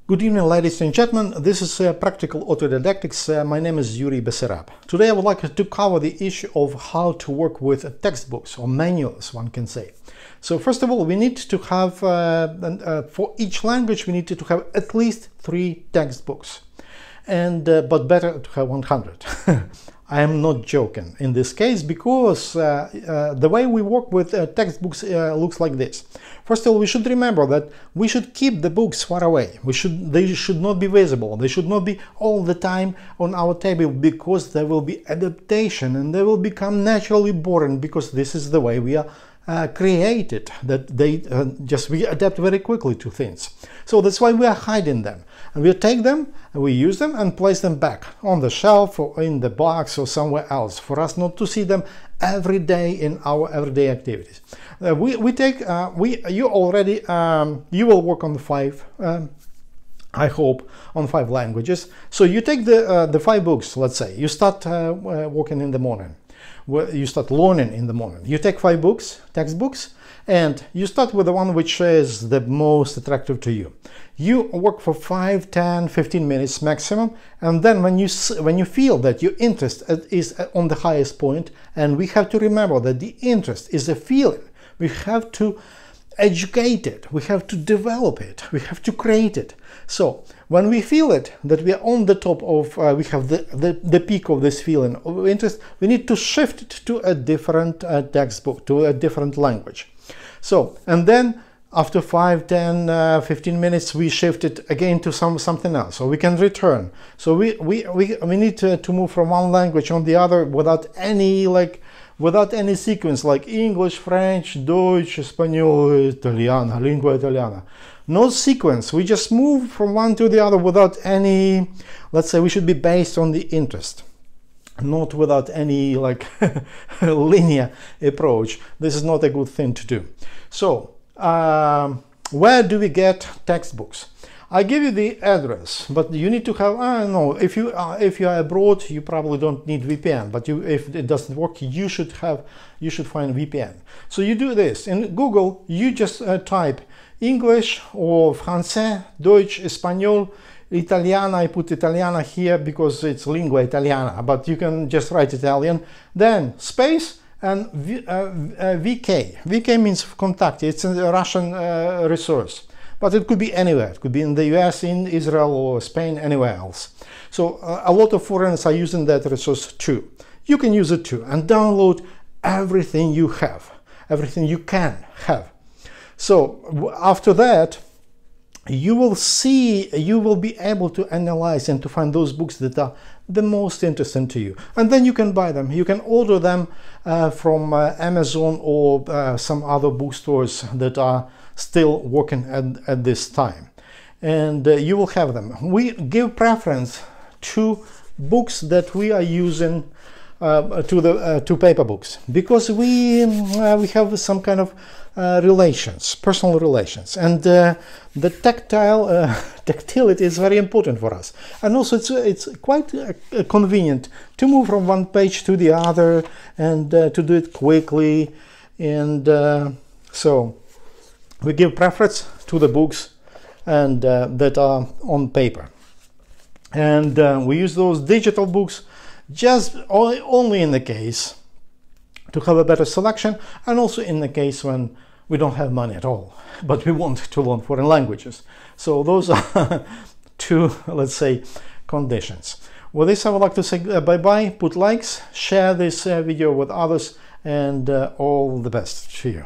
Good evening, ladies and gentlemen. This is Practical Autodidactics. My name is Yuri Besarab. Today I would like to cover the issue of how to work with textbooks or manuals, one can say. So first of all, we need to have, for each language, we need to have at least 3 textbooks. But better to have 100. I am not joking in this case, because the way we work with textbooks looks like this. First of all, we should remember that we should keep the books far away. They should not be visible. They should not be all the time on our table, because there will be adaptation and they will become naturally boring, because this is the way we are created, that we adapt very quickly to things. So that's why we are hiding them, and we take them and we use them and place them back on the shelf or in the box or somewhere else, for us not to see them every day in our everyday activities. You will work on the 5 I hope on 5 languages. So you take the 5 books. Let's say you start working in the morning. You start learning in the morning. You take 5 books, textbooks, and you start with the one which is the most attractive to you. You work for 5, 10, 15 minutes maximum, and then when you feel that your interest is on the highest point, and we have to remember that the interest is a feeling, we have to educate it, we have to develop it, we have to create it. So when we feel it, that we are on the top of, we have the peak of this feeling of interest, we need to shift it to a different textbook, to a different language. So, and then after 5, 10, 15 minutes, we shift it again to something else, so we can return. So we need to move from one language on the other without any sequence, like English, French, Deutsch, Espanol, Italiano, Lingua Italiana. No sequence. We just move from one to the other without any, let's say, we should be based on the interest, not without any linear approach. This is not a good thing to do. So where do we get textbooks? I give you the address, but you need to have, I don't know, if you are abroad, you probably don't need VPN, but if it doesn't work, you should find VPN. So you do this in Google. You just type English or Français, Deutsch, Espanol, Italiana. I put Italiana here because it's Lingua Italiana, but you can just write Italian, then space and VK. VK means contact. It's a Russian resource. But it could be anywhere. It could be in the US, in Israel, or Spain, anywhere else. So a lot of foreigners are using that resource too. You can use it too, and download everything you have, everything you can have. So after that, you will be able to analyze and to find those books that are the most interesting to you, and then you can buy them. You can order them from Amazon or some other bookstores that are still working at this time, and you will have them. We give preference to books that we are using to paper books, because we have some kind of relations, personal relations, and the tactility is very important for us, and also it's quite convenient to move from one page to the other and to do it quickly, and so we give preference to the books and that are on paper, and we use those digital books just only in the case to have a better selection, and also in the case when we don't have money at all, but we want to learn foreign languages. So those are 2, let's say, conditions. With this, I would like to say bye-bye, put likes, share this video with others, and all the best to you.